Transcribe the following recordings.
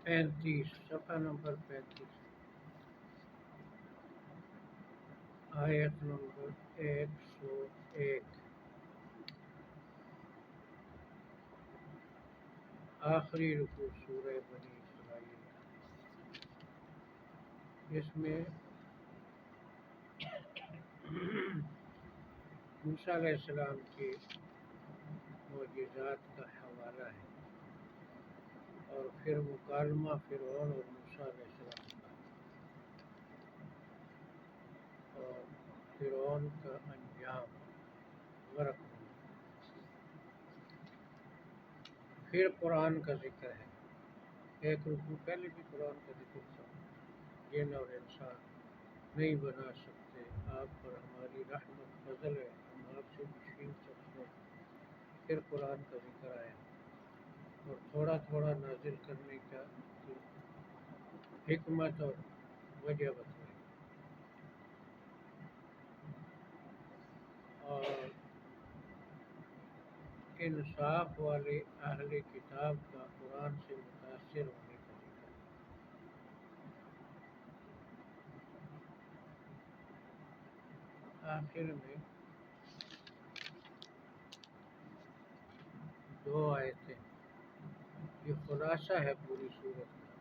35 صفحہ نمبر 35 آیت نمبر 101 آخری رکوع سورہ بنی اسرائیل، جس میں موسیٰ علیہ السلام کے معجزات کا حوالہ ہے اور پھر مکالمہ فرعون اور موسیٰ علیہ السلام کا اور فرعون کا انجام غرق ہونا، پھر قرآن کا ذکر ہے۔ ایک رکوع پہلے بھی قرآن کا ذکر تھا، جن اور انسان نہیں بنا سکتے، آپ پر ہماری رحمت فضل ہے، ہم آپ سے بھی چھین سکتے ہیں۔ پھر قرآن کا ذکر آیا اور تھوڑا تھوڑا نازل کرنے کا حکمت اور وجہ بتائی، اور انصاف والے اہل کتاب کا قرآن سے متاثر ہونے کا ذکر۔ آخر میں دو آیتیں، یہ خلاصہ ہے پوری صورت کا،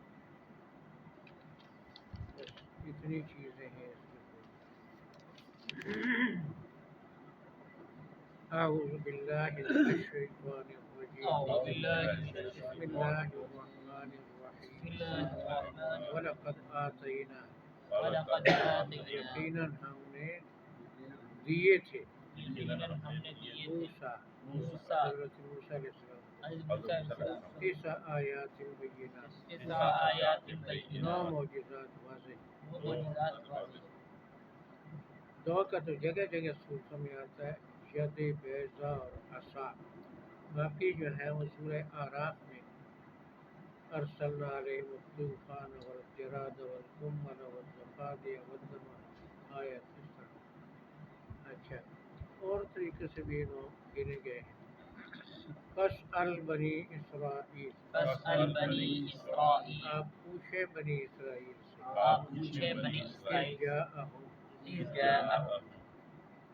بس اتنی چیزیں ہیں اس میں۔ اعوذ باللہ من الشیطان الرجیم، بسم اللہ الرحمن الرحیم، وَلَقَدْ آتَيْنَا، یقیناً ہم نے دیے تھے موسیٰ، حضرت موسیٰ علیہ السلام اس آیات بینات، 9 معجزات واضح۔ دو کا تو جگہ جگہ صورتوں میں آتا ہے، ید بیضا اور عصا، باقی جو ہے وہ سورہ اعراف میں ارسلنا علیہم الطوفان والجراد والقمل والضفادع والدم آیت اس طرح۔ اچھا، اور طریقے سے بھی انہوں گنے گئے ہیں۔ فاسأل بنی اسرائیل، آپ پوچھے بنی اسرائیل سے،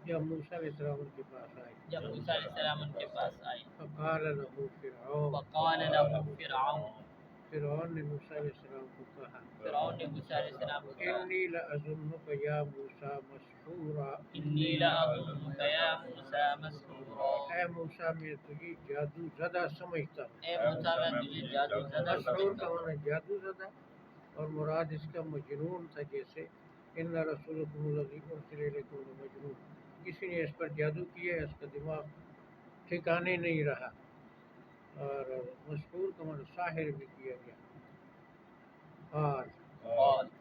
جب موسیٰ علیہ السلام ان کے پاس آئے، فقال له فرعون نے موسیٰ علیہ السلام کو کہا، انی لأظنک یا موسیٰ مسحورا، اے موسیٰ میں تجھے جادو زدہ سمجھتا ہوں۔ مسحور کا معنی جادو زدہ، اور مراد اس کا مجنون تھا، جیسے ان رسولکم الذی ارسل الیکم لمجنون، کسی نے اس پر جادو کیا ہے، اس کا دماغ ٹھکانے نہیں رہا۔ اور مسحور کا معنی ساحر بھی کیا گیا۔ اور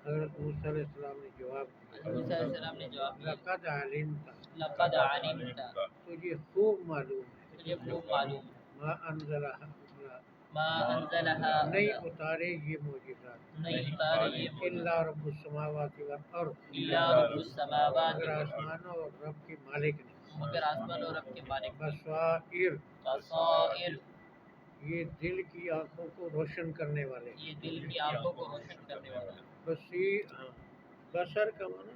حضرت موسیٰ علیہ السلام نے جواب دیا، لقد علمت، تجھے خوب معلوم ہے، ما انزل نہیں اتارے یہ معجزات، الا رب السماوات والارض، مگر آسمانوں اور رب کے مالک نے، بصائر، یہ دل کی آنکھوں کو روشن کرنے والے، بصیر، بصر کا معنی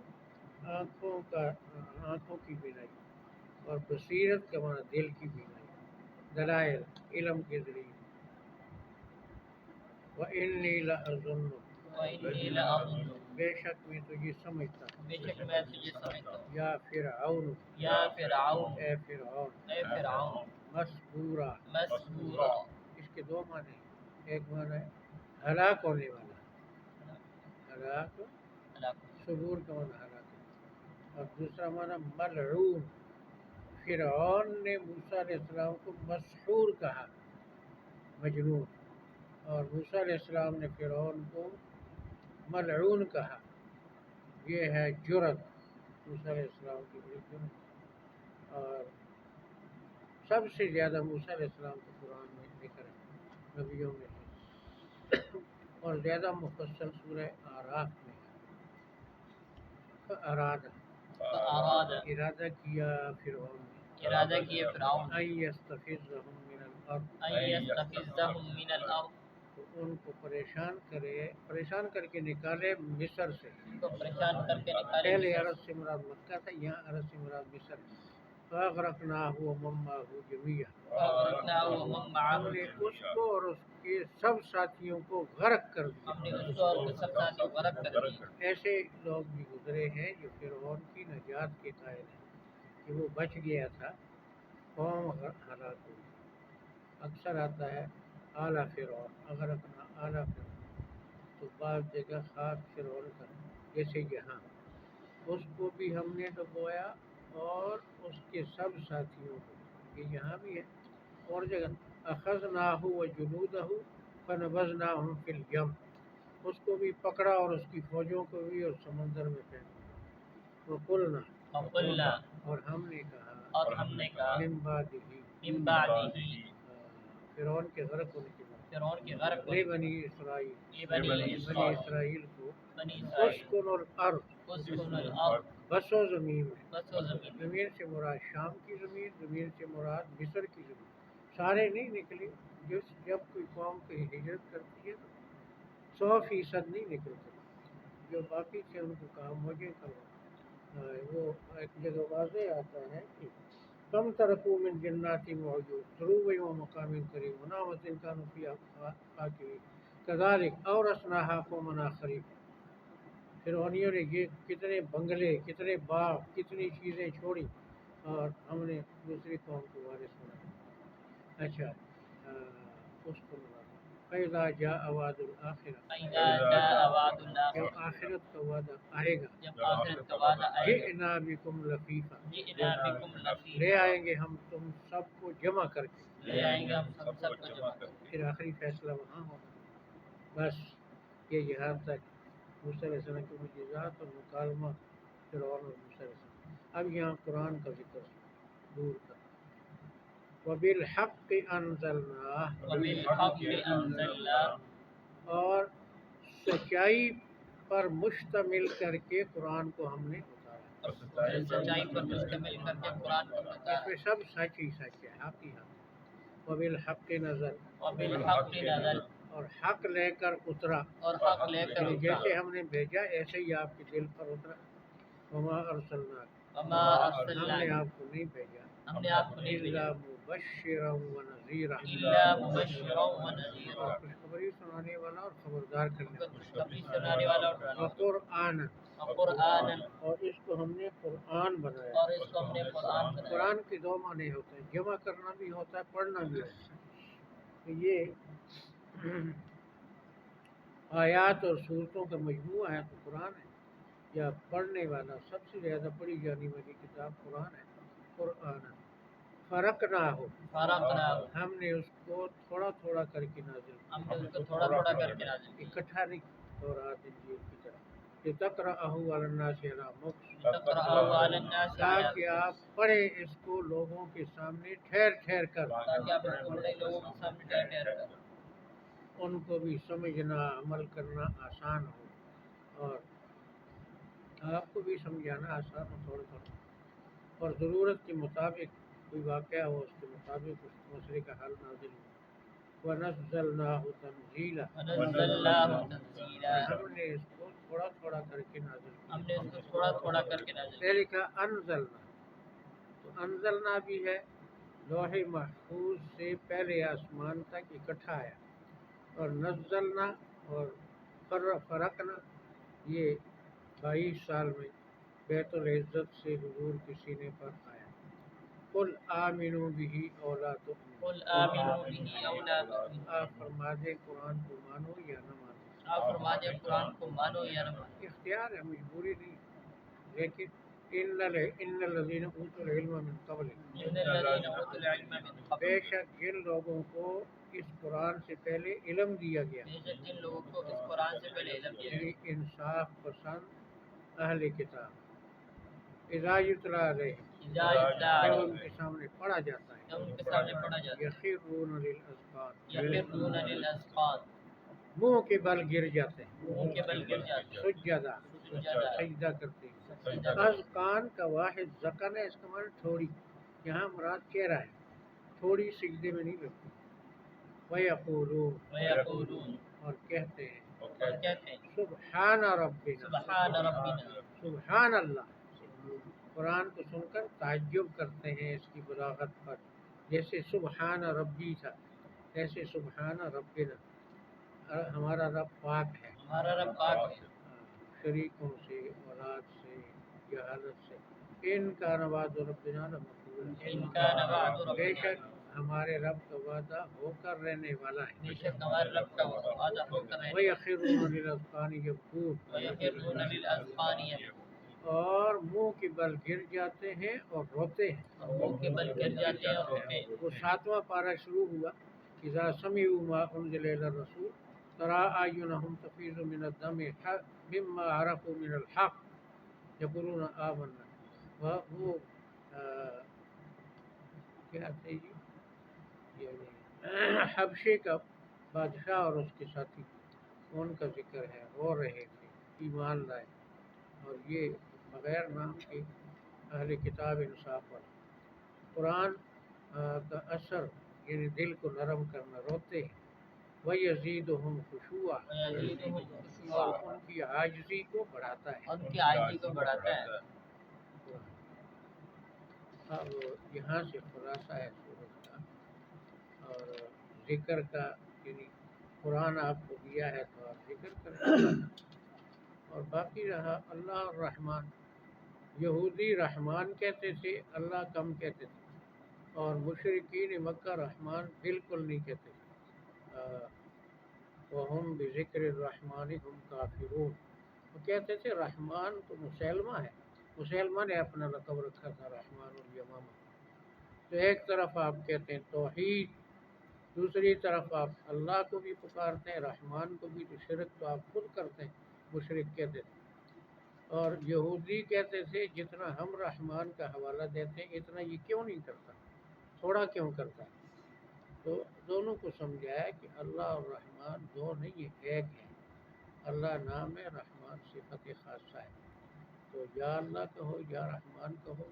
آنکھوں کی بینائی، اور بصیرت کا معنی دل کی بینائی، دلائل علم کے ذریعے۔ وَإِنِّي لَأَظُنُّكَ، بے شک میں تجھے سمجھتا ہوں، یا فرعون، اے فرعون، مسبورا، اس کے دو معنی ہیں، ایک معنی ہے ہلاک ہونے والا، ہلاک، صبور کا معنی ہلاک، اور دوسرا معنی ملعون۔ فرعون نے موسیٰ علیہ السلام کو مسحور کہا، مجنون، اور موسیٰ علیہ السلام نے فرعون کو ملعون کہا۔ یہ ہے جرأت، موسیٰ علیہ السلام کی بڑی جرأت، اور سب سے زیادہ موسیٰ علیہ السلام کو قرآن میں ذکر ہے نبیوں میں سے، اور زیادہ مفصل سورہ اعراف میں ہے۔ ارادہ کیا فرعون نے، ان یستفزہم من الارض، تو ان کو پریشان کر کے نکالے مصر سے. ان کو پریشان کر کے نکالے پہلے مصر عرب سے مراد مکہ تھا، یہاں عرب سے مراد مصر. فَأَغْرَقْنَاهُ وَمَن مَّعَهُ جَمِيعًا. فَأَغْرَقْنَاهُ وَمَن ہم مَّعَهُ نے اس کو اور اس کے سب ساتھیوں کو غرق کر دیا. ہم نے اس کو اور اس سب ساتھیوں کو غرق کر دیا. ایسے لوگ بھی گزرے ہیں جو فرعون کی نجات کے قائل ہیں کہ وہ بچ گیا تھا، قوم ہلاک ہوئی. اکثر آتا ہے اعلیٰ فرعون، اغرقنا اعلیٰ فرعون، تو بعض جگہ خاص فرعون کا، جیسے یہاں اس کو بھی ہم نے ڈبویا اور اس کے سب ساتھیوں کو. یہ یہاں بھی ہے اور جگہ. اخذناہ وجنودہ فنبذناہم فی الیم، اس کو بھی پکڑا اور اس کی فوجوں کو بھی اور سمندر میں پھینک دیا. وقلنا، وقلنا، اور ہم نے کہا من بعدہ، فرعون کے غرق ہونے کے بعد، فرعون کے غرق ہونے بنی اسرائیل، بنی اسرائیل کو اسکن الارض، اسکن الارض، بسو زمین میں. بسو زمین. زمین سے مراد شام کی زمین، زمین سے مراد مصر کی زمین. سارے نہیں نکلے. جب کوئی قوم کہیں ہجرت کرتی ہے تو 100% نہیں نکلتے، جو باقی تھے ان کو کہا مجھے کرو. وہ ایک جگہ واضح آتا ہے کہ کم ترکو من جنات وعیون ضروب و مقام کریم ونعمت کانوا فیہا فاکہین کذالک اورثناہا قوما آخرین. فرعونیوں نے یہ کتنے بنگلے، کتنے باغ، کتنی چیزیں چھوڑی اور ہم نے دوسری قوم کو وارث بنایا. اچھا اس کو فَإِذَا جَاءَ وَعْدُ الْآخِرَةِ، فَإِذَا جَاءَ وَعْدُ الْآخِرَةِ، جب آخرت کا وعدہ آئے گا، جب آخرت کا وعدہ آئے گا، جِئْنَا بِكُمْ لَفِيفًا، جِئْنَا بِكُمْ لَفِيفًا، لے آئیں گے ہم تم سب کو جمع کر کے. لے آئیں گے ہم سب کو جمع کر کے. پھر آخری فیصلہ وہاں ہوگا. بس یہ یہاں تک موسیٰ علیہ السلام کی معجزات اور مکالمہ فرعون اور موسیٰ علیہ السلام. اب یہاں قرآن کا ذکر دور کا. وَبِالْحَقِّ أَنزَلْنَاهُ، وَبِالْحَقِّ أَنزَلْنَاهُ، اور سچائی پر مشتمل کر کے قرآن کو ہم نے اتارا. سچائی پر مشتمل کر کے قرآن کو اس اتارا. میں سب سچ ہی سچ ہے، حق ہی حق. وَبِالْحَقِّ نَزَلَ، وَبِالْحَقِّ نَزَلَ، اور حق لے کر اترا. اور حق لے کر اترا. جیسے ہم نے بھیجا ایسے ہی آپ کے دل پر اترا. وَمَا أَرْسَلْنَاكَ، وَمَا ہم نے أَرْسَلْنَاكَ، آپ کو نہیں بھیجا ہم نے آپ کو نہیں بھیجا إِلَّا مُبَشِّرًا وَنَذِيرًا، إِلَّا مُبَشِّرًا وَنَذِيرًا، خوشخبری سنانے والا اور خبردار کرنے والا. خوشخبری سنانے والا اور ڈرانے والا. وقرآن، وقرآنًا، اور اس کو ہم نے قرآن بنایا. اور اس کو ہم نے قرآن بنایا. قرآن کے دو معنی ہوتے ہیں، جمع کرنا بھی ہوتا ہے، پڑھنا بھی ہوتا ہے. تو یہ آیات اور صورتوں کا مجموعہ ہے تو قرآن ہے. یا پڑھنے والا سب سے زیادہ پڑھی جانے والی کتاب قرآن ہے. قرآن فرقنا ہو، ہم نے اس کو تھوڑا تھوڑا کر کے نازل کیا. ہم نے اس کو تھوڑا تھوڑا کر کے نازل کیا. اکٹھا نہیں، تورات انجیل کی طرح. لِتَقْرَأَهُ عَلَى النَّاسِ عَلَىٰ مُكْثٍ، تقرأه على الناس تاکہ آپ پڑھیں اس کو لوگوں کے سامنے ٹھہر ٹھہر کر، تاکہ آپ اس کو بڑے لوگوں کے سامنے ٹھہر ٹھہر کر ان کو بھی سمجھنا، عمل کرنا آسان ہو، اور آپ کو بھی سمجھانا آسان ہو تھوڑا تھوڑا. اور ضرورت کے مطابق کوئی واقعہ ہو اس کے مطابق اس مسئلے کا حل نازل ہو. وَنَزَّلْنَاهُ تَنزِيلًا، ونزلناه تنزيلا، ہم نے اس کو تھوڑا تھوڑا کر کے نازل ہم کیا. نے اس کو تھوڑا تھوڑا کر کے نازل کیا. پہلے کا انزلنا، تو انزلنا بھی ہے لوح محفوظ سے پہلے آسمان تک اکٹھا آیا. اور نزلنا اور فرقنا یہ 22 سال میں بیت العزت سے حضور کے سینے پر آیا. قل آمنوا بہ او لا تؤمنوا، قل آمنوا به او لا تؤمنوا، آپ فرما دیں قرآن کو مانو یا نہ مانو. آپ فرما دیں قرآن کو مانو یا نہ مانو. اختیار ہے، مجبوری نہیں. لیکن ان الذین اوتوا العلم من قبل، ان الذين اوتوا العلم من بے قبل، شک جن لوگوں کو اس قرآن سے پہلے علم دیا گیا، بے شک جن لوگوں کو اس قرآن سے پہلے علم دیا یعنی گیا، انصاف پسند اہل کتاب، اذا یتلی علیہم، اذا یتلی جب علیہم، ان کے سامنے پڑھا جاتا ہے، جب ان کے سامنے پڑھا جاتا ہے، یخرون للاذقان، یخرون للاذقان، منہ کے بل گر جاتے ہیں، منہ کے بل گر جاتے ہیں، سجدہ، سجدہ، سجدہ کرتے ہیں. سجدہ کرتے ہیں. اذقان کا واحد ذقن ہے، اس کا معنی تھوڑی. یہاں مراد چہرہ ہے، تھوڑی سجدے میں نہیں لگتی. وَيَقُولُونَ اور کہتے ہیں اور کہتے ہیں سبحان ربنا سبحان ربنا سبحان اللہ. قرآن کو سن کر تعجب کرتے ہیں اس کی بلاغت پر. جیسے سبحان ربی تھا ایسے سبحان ربنا. ہمارا رب پاک ہے ہمارا رب پاک ہے شریکوں سے اولاد سے جہالت سے. ان کا نواز ربنا لمقبول. ان کا نوعد بے ربنا شک ہمارے رب کا وعدہ ہو کر رہنے والا ہے. بے شک ہمارے رب کا وعدہ ہو کر رہے وَيَخِرُّونَ لِلْأَذْقَانِ يَبْكُونَ وَيَخِرُّونَ لِلْأَذْقَانِ يَبْكُونَ اور منہ کی بل گر جاتے ہیں اور روتے ہیں. اور منہ کے بل گر جاتے ہیں اور روتے ہیں. وہ 7واں پارہ شروع ہوا. اذا سمعوا ما انزل الى الرسول ترى اعينهم تفيض من الدم مما عرفوا من الحق يقولون آمنا. وہ کیا تھے جی یعنی حبشے کا بادشاہ اور اس کے ساتھی ان کا ذکر ہے. رو رہے تھے ایمان لائے اور یہ بغیر نام کے اہل کتاب انصاف پر. قرآن کا اثر یعنی دل کو نرم کرنا. روتے ہیں. وَيَزِيدُهُمْ خُشُوعًا وَيَزِيدُهُمْ اور خُشُوعًا ان کی عاجزی کو بڑھاتا ہے. ان کی عاجزی کو بڑھاتا ہے. اب یہاں سے خلاصہ ہے سورت کا اور ذکر کا یعنی قرآن آپ کو دیا ہے تو آپ ذکر کریں. اور باقی رہا اللہ الرحمن. یہودی رحمان کہتے تھے اللہ کم کہتے تھے اور مشرکین مکہ رحمان بالکل نہیں کہتے تھے. وَهُمْ بِذِكْرِ الرَّحْمَنِ هُمْ كَافِرُونَ. وہ کہتے تھے رحمان تو مسلمہ ہے. مسلمہ نے اپنا لقب رکھا تھا رحمان الیمامہ. تو ایک طرف آپ کہتے ہیں توحید دوسری طرف آپ اللہ کو بھی پکارتے ہیں رحمان کو بھی. تو شرک تو آپ خود کرتے ہیں مشرک کہتے تھے. اور یہودی کہتے تھے جتنا ہم رحمان کا حوالہ دیتے ہیں اتنا یہ کیوں نہیں کرتا تھوڑا کیوں کرتا ہے. تو دونوں کو سمجھایا کہ اللہ اور رحمان دو نہیں یہ ایک ہے. اللہ نام ہے رحمان صفت خاصہ ہے. تو یا اللہ کہو یا رحمان کہو.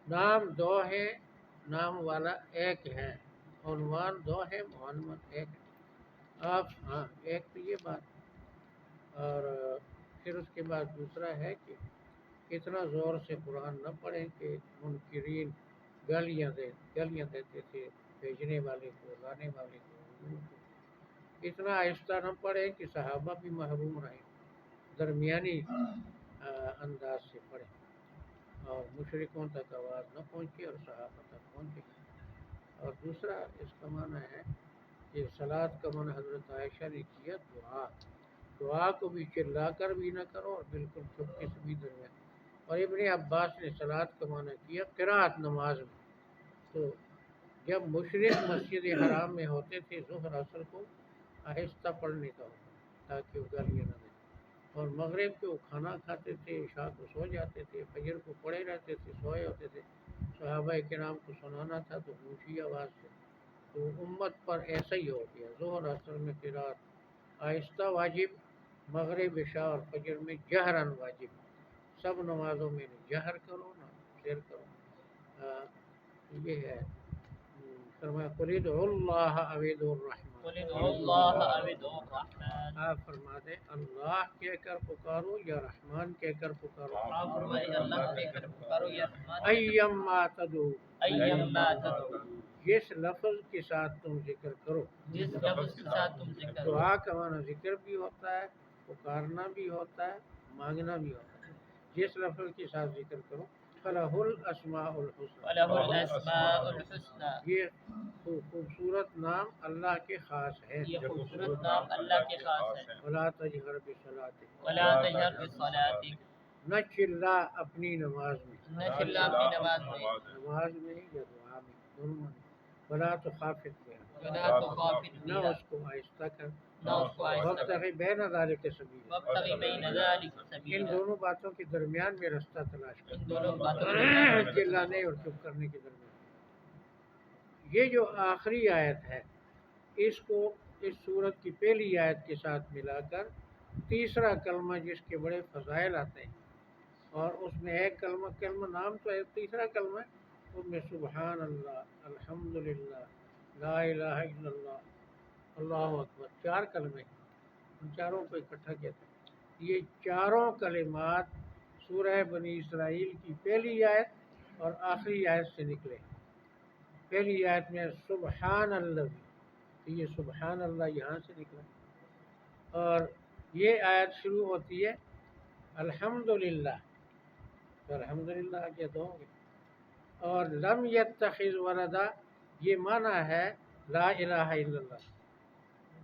نام دو ہے نام والا ایک ہے. عنوان دو ہے معنون ایک ہے. آپ ہاں ایک تو یہ بات. اور پھر اس کے بعد دوسرا ہے کہ اتنا زور سے قرآن نہ پڑھیں کہ منکرین گالیاں دیتے تھے بھیجنے والے کو لانے والے کو. اتنا آہستہ نہ پڑھیں کہ صحابہ بھی محروم رہیں. درمیانی انداز سے پڑھیں اور مشرکوں تک آواز نہ پہنچے اور صحابہ تک پہنچے. اور دوسرا اس کا معنی ہے کہ صلاۃ کا معنی حضرت عائشہ نے کیا دعا کو بھی چلا کر بھی نہ کرو اور بالکل چپکے سے بھی درمیان. اور ابن عباس نے صلاۃ کا معنی کیا قرات نماز میں. تو جب مشرک مسجد حرام میں ہوتے تھے ظہر عصر کو آہستہ پڑھنے کا ہوتا تاکہ وہ گالیاں نہ دیں. اور مغرب کو کھانا کھاتے تھے عشاء کو سو جاتے تھے فجر کو پڑھے رہتے تھے سوئے ہوتے تھے. صحابہ کرام کو سنانا تھا تو اونچی آواز سے. تو امت پر ایسا ہی ہو گیا. ظہر عصر میں قرات آہستہ واجب مغرب عشاء اور فجر میں جہرن واجب. سب نمازوں میں جہر کرو نہ سر کرو. یہ ہے فرمایا قل ادعوا اللہ او ادعوا الرحمن. قل ادعوا اللہ او ادعوا الرحمن. آپ فرما دیں اللہ کہہ کر پکارو یا رحمان کہہ کر پکارو. آپ فرمائے اللہ کہہ کر پکارو یا رحمان. ایما تدعو ایما تدعو. جس لفظ کے ساتھ تم ذکر کرو. جس لفظ کے ساتھ تم ذکر کرو. دعا کا معنی ذکر بھی ہوتا ہے پکارنا بھی ہوتا ہے مانگنا بھی ہوتا ہے. جس لفظ کے ساتھ ذکر کرو فلہ الاسماء الحسنى. وَلَهُ الْأَسْمَاءُ الْحُسْنَى. یہ خوبصورت نام اللہ کے خاص ہے. یہ خوبصورت نام اللہ کے خاص ہے. ولا تجہر بصلاتک. وَلَا تَجْهَرْ بِصَلَاتِكَ. نہ چلا اپنی نماز میں. نہ چلا اپنی نماز میں. نماز میں یا دعا میں دونوں میں. ولا تخافت بها. وَلَا تُخَافِتْ نہ بِهَا. اس کو آہستہ کر. نہ اس کو آہستہ کر. وابتغ بین ذلک سبیلا. وَابْتَغِ بَيْنَ ذَلِكَ ان سَبِيلًا. دونوں باتوں کے درمیان میں رستہ تلاش کر. ان دونوں باتوں میں چلانے اور چپ کرنے کے درمیان. یہ جو آخری آیت ہے اس کو اس سورت کی پہلی آیت کے ساتھ ملا کر تیسرا کلمہ جس کے بڑے فضائل آتے ہیں اور اس میں ایک کلمہ نام تو ہے تیسرا کلمہ ہے اس میں سبحان اللہ الحمدللہ لا الہ الا اللہ، اللہ اکبر، 4 کلمے، ان چاروں کو اکٹھا کیا تھا۔ یہ چاروں کلمات سورہ بنی اسرائیل کی پہلی آیت اور آخری آیت سے نکلے۔ پہلی آیت میں سبحان اللہ، تو یہ سبحان اللہ یہاں سے نکلا، اور یہ آیت شروع ہوتی ہے الحمدللہ، تو الحمدللہ کیا تو ہوں گے، اور لم یتخذ ولدا یہ معنی ہے لا الہ الا اللہ،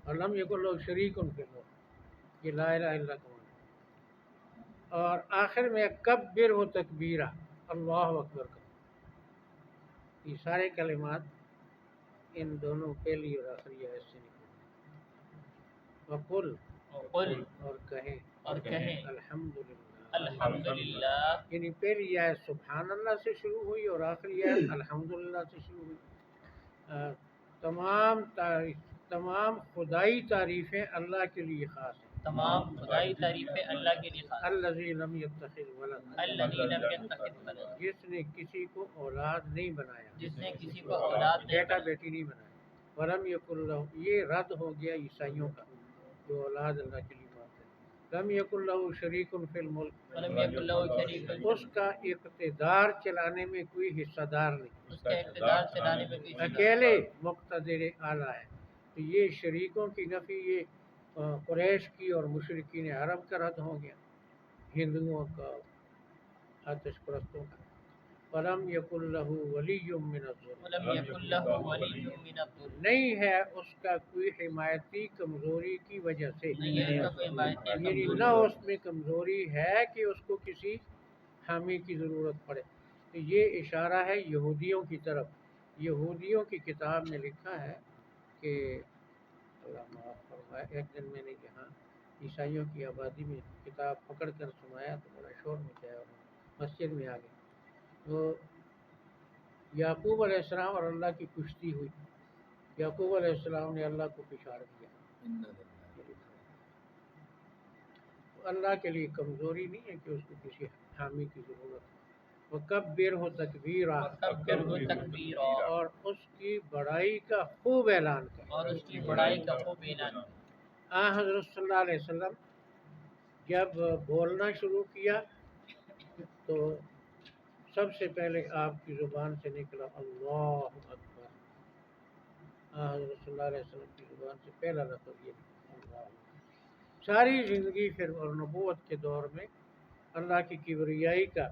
اور لم یکن لہ شریک فی الملک، یہ لا الہ الا اللہ کا معنی، اور آخر میں کبر و تکبیرہ، اللہ اکبر کا۔ یہ سارے کلمات ان دونوں پہلی اور آخری آیت سے نکلے۔ وقل، اور کہیں الحمدللہ، الحمدللہ، یعنی پہلی آیت سبحان اللہ سے شروع ہوئی اور آخری آیت الحمدللہ سے شروع ہوئی۔ تمام خدائی تعریفیں اللہ کے لیے خاص ہیں۔ تمام خدائی تعریفیں اللہ کے لیے خاص ہیں۔ الذی لم یتخذ ولد، الذی لم یتخذ ولدا، جس نے کسی کو اولاد نہیں بنایا، جس نے کسی کو اولاد نہیں بیٹا بیٹی نہیں بنایا۔ ولم یکن لہ، یہ رد ہو گیا عیسائیوں کا جو اولاد اللہ کے لیے مانتے ہیں۔ لم یکن لہ شریک فی الملک، ولم یکن لہ شریک، اس کا اقتدار چلانے میں کوئی حصہ دار نہیں، اس کا اقتدار چلانے میں کوئی اکیلے مقتدر اعلیٰ ہے۔ تو یہ شریکوں کی نفی یہ قریش کی اور مشرکین عرب کا رد ہو گیا، ہندوؤں کا، آتش پرستوں کا۔ وَلَمْ يَكُنْ لَهُ وَلِيٌّ مِّنَ الظُّلْمِ، ولم یکن لہ ولی من الظلم، نہیں ہے اس کا کوئی حمایتی کمزوری کی وجہ سے، نہیں ہے اس کا کوئی حمایتی یعنی کمزوری، نہ اس میں کمزوری ہے کہ اس کو کسی حامی کی ضرورت پڑے۔ تو یہ اشارہ ہے یہودیوں کی طرف۔ یہودیوں کی کتاب میں لکھا ہے کہ اللہ معاف فرمائے، ایک دن میں نے یہاں عیسائیوں کی آبادی میں کتاب پکڑ کر سنایا تو بڑا شور مچایا اور مسجد میں آ گئے۔ تو یعقوب علیہ السلام اور اللہ کی کشتی ہوئی، یعقوب علیہ السلام نے اللہ کو پچھاڑ دیا۔ اللہ کے لیے کمزوری نہیں ہے کہ اس کو کسی حامی کی ضرورت ہے۔ وَكَبِّرْهُ تَكْبِيرًا، وَكَبِّرْهُ تکبیرا، اور اس کی بڑائی کا خوب اعلان کر۔ اور اس کی بڑائی کا خوب اعلان کر۔ حضرت صلی اللہ علیہ وسلم جب بولنا شروع کیا تو سب سے پہلے آپ کی زبان سے نکلا اللہ اکبر۔ حضرت صلی اللہ علیہ وسلم کی زبان سے پہلا لفظ یہ نکلا اللہ اکبر۔ ساری زندگی پھر اور نبوت کے دور میں اللہ کی کبریائی کا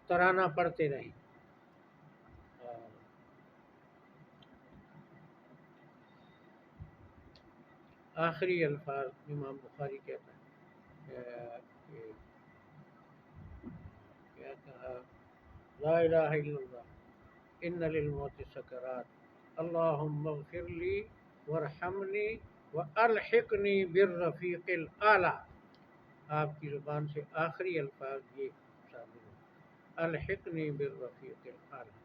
ترانہ پڑھتے رہے۔ آخری الفاظ امام بخاری کہتا ہے کہ کیا کہا، لا الہ الا اللہ ان للموت سکرات اللہم اغفر لی وارحمنی والحقنی بالرفیق الاعلیٰ۔ آپ کی زبان سے آخری الفاظ یہ شامل ہیں، الحقنی بالرفیق الاعلیٰ۔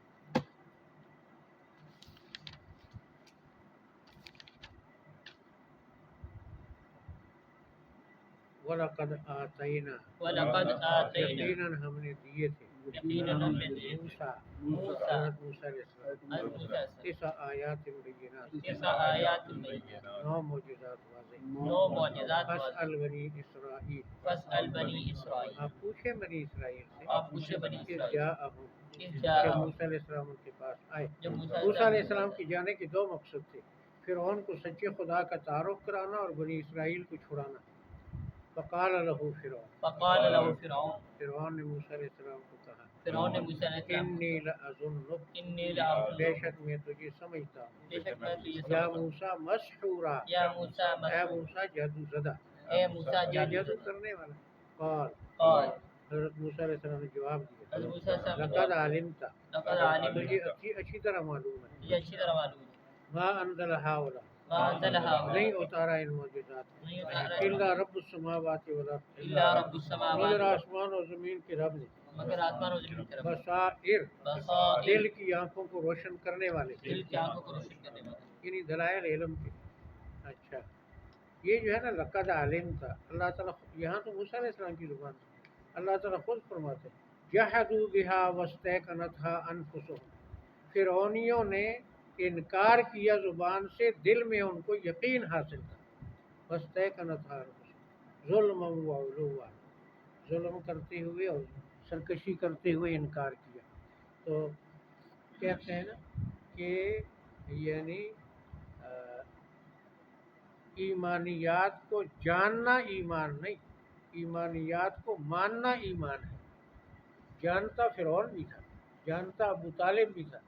وَلَقَدْ آتَيْنَا، وَلَقَدْ آتَيْنَا، یقیناً ہم نے دیے تھے، یقیناً ہم نے دیے تھے، موسیٰ، موسیٰ، حضرت موسیٰ علیہ السلام، 9 آیات بینات، 9 آیات بینات، 9 معجزات واضح، 9 معجزات واضح، فاسأل بنی اسرائیل، فاسأل بنی اسرائیل، آپ پوچھیں بنی اسرائیل سے، آپ پوچھے بنی اذ اسرائیل، جاءہم، اذ جب جاءہم، موسیٰ علیہ السلام ان کے پاس آئے۔ جب موسیٰ علیہ السلام کی جانے کے 2 مقصد تھے، فرعون کو سچے خدا کا تعارف کرانا اور بنی اسرائیل کو چھڑانا۔ فقال لہ فرعون، فقال لہ فرعون، فرعون نے موسیٰ علیہ السلام کو کہا، فرعون نے موسیٰ علیہ السلام انی لأظنک، انی لأظنک، بے شک میں تجھے سمجھتا ہوں، بے شک میں تجھے یا سمجھتا ہوں، موسیٰ مسحورا، یا موسیٰ اے مسحور، موسیٰ جادو زدہ، اے موسیٰ یا جادو جادو زدہ۔ کرنے والا۔ قال، قال، حضرت موسیٰ علیہ السلام نے جواب دیا، حضرت موسیٰ علیہ السلام نے لقد جواب، علمت، لقد علمت، تجھے اچھی طرح معلوم ہے، یہ اچھی طرح معلوم ہے، ما انزل هؤلاء، ما انزل هؤلاء، نہیں اتارا ان معجزات نہیں اتارا الا رب السماوات والارض، الا رب السماوات، مگر آسمان اور زمین کے رب نے، مگر آسمان و زمین کے رب، بصائر، بصائر، دل کی آنکھوں کو روشن کرنے والے، دل کی آنکھوں کو روشن کرنے والا، یعنی دلائل علم کے۔ اچھا، یہ جو ہے نا لقد علمت، اللہ تعالیٰ یہاں تو موسیٰ علیہ السلام کی زبان سے اللہ تعالیٰ خود فرماتے ہیں، جحدوا بها واستيقنتها انفسهم، فرعونیوں نے انکار کیا زبان سے، دل میں ان کو یقین حاصل تھا. فاستيقنتها أنفسهم ظلما وعلوا، ظلم کرتے ہوئے اور سرکشی کرتے ہوئے انکار کیا. تو کہتے ہیں نا کہ یعنی ایمانیات کو جاننا ایمان نہیں، ایمانیات کو ماننا ایمان ہے. جانتا فرعون بھی تھا، جانتا ابو طالب بھی تھا،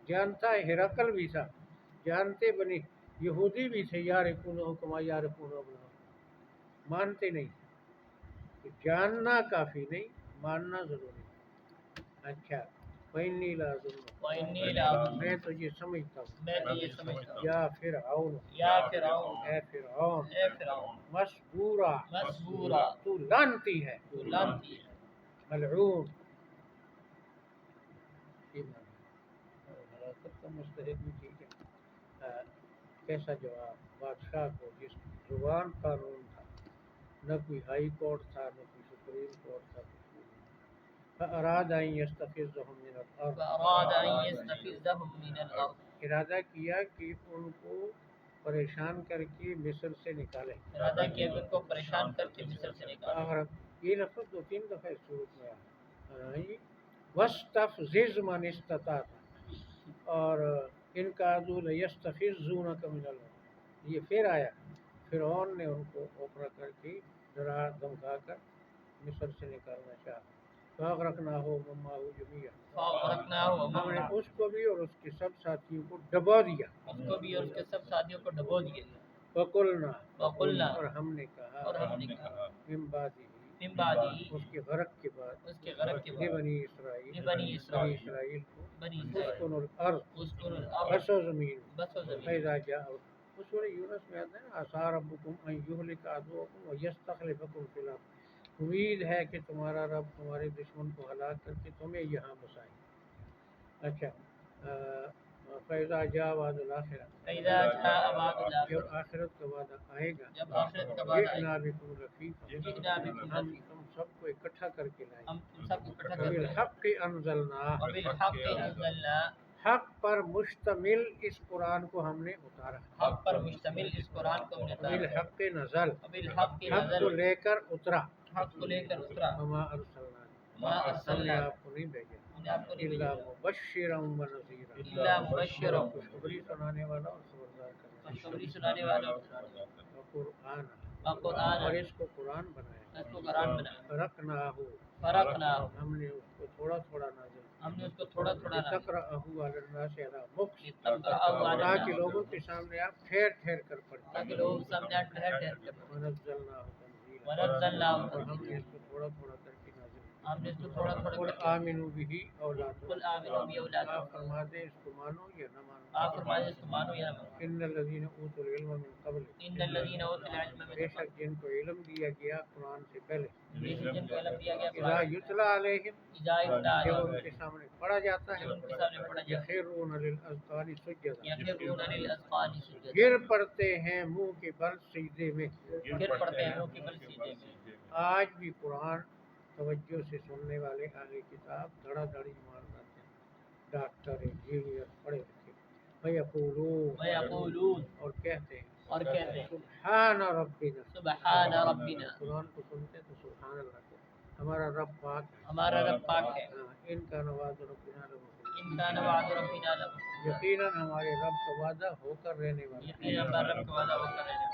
جانتا ہرقل بھی تھا، جانتے بنی یہودی بھی تھے، یارکونہ کما یارکونہ ابناءہم، مانتے نہیں. تو جاننا کافی نہیں، ماننا ضروری ہے. اچھا، وَإِنِّي لَأَظُنُّكَ، میں تجھے سمجھتا ہوں، یا فرعون، اے فرعون، مسبورا، تو لعنتی ہے، ملعون، ہلاکت کا مستحق بھی. ٹھیک ہے. کیسا جواب بادشاہ کو جس کی زبان قانون تھا، نہ کوئی ہائی کورٹ تھا، نہ کوئی سپریم کورٹ تھا. فَأَرَادَ أَن يَسْتَفِزَّهُم مِّنَ الْأَرْضِ، ارادہ کیا کہ ان کو پریشان کر کے مصر سے نکالے. یہ لفظ 2-3 دفعہ اس صورت میں آیا. وَاسْتَفْزِزْ مَنِ اسْتَطَعْتَ، اور ان کادوا لَيَسْتَفِزُّونَكَ مِنَ الْأَرْضِ، یہ پھر آیا. فرعون نے ان کو اوپرا کر کے ڈرا دھمکا کر مصر سے نکالنا چاہا. فَأَغْرَقْنَاهُ وَمَن مَّعَهُ جَمِيعًا، ہم نے اس کو بھی اور اس کے سب ساتھیوں کو ڈبو دیا. وَقُلْنَا، اور ہم نے کہا، من بعدہ، اس کے غرق کے بعد، لبنی اسرائیل، بنی اسرائیل کو، اسکنوا الارض، بسو زمین، فاذا جاء، اس سورہ یونس میں آتا ہے نا، عسیٰ ربکم ان یہلک عدوکم ویستخلفکم فی الارض، امید ہے کہ تمہارا رب تمہارے دشمن کو ہلاک کر کے تمہیں یہاں بسائے. اچھا، فَإِذَا جَاءَ وَعْدُ الْآخِرَةِ، جب آخرت کا وعدہ آئے گا، جِئْنَا بِكُمْ لَفِيفًا، ہم تم سب کو اکٹھا کر کے لائیں گے. وَبِالْحَقِّ أَنزَلْنَا، حق پر مشتمل اس قرآن کو ہم نے اتارا. وَبِالْحَقِّ نزل، حق کو لے کر اترا. وَمَا أَرْسَلْنَاكَ، ہم نے آپ کو نہیں بھیجا، إِلَّا مُبَشِّرًا وَنَذِيرًا، خوشخبری سنانے والا اور خبردار کرنے والا. وقرآن، اور اس کو قرآن بنایا. فرقناہ، ہم نے اس کو تھوڑا تھوڑا نازل کیا. تقرأہ علی الناس علی مکث، تاکہ لوگوں کے سامنے آپ ٹھہر ٹھہر کر پڑھیں. ونزلناہ تنزیلا، اور ہم نے اس کو تھوڑا تھوڑا کر کے نازل کیا. قل آمنوا بہ او لا تؤمنوا، آپ فرما دیں اس کو مانو یا نہ مانو. ان الذین اوتوا العلم من قبل، بے شک جن کو علم دیا گیا قرآن سے پہلے، اذا یتلی علیہم، جب ان کے سامنے پڑھا جاتا ہے، یخرون للاذقان سجدا، گر پڑتے ہیں منہ کے بل سجدے میں. آج بھی قرآن توجہ سے سننے والے اہل کتاب دھڑا دھڑی ایمان لاتے ہیں، ڈاکٹر انجینئر پڑھے لکھے. وَيَقُولُونَ، اور کہتے ہیں، سبحان ربنا، قرآن کو سنتے تو سبحان اللہ کو، ہمارا رب پاک ہے. ان کا وعد ربنا لمحقوق، یقیناً ہمارے رب کا وعدہ ہو کر رہنے والا ہے.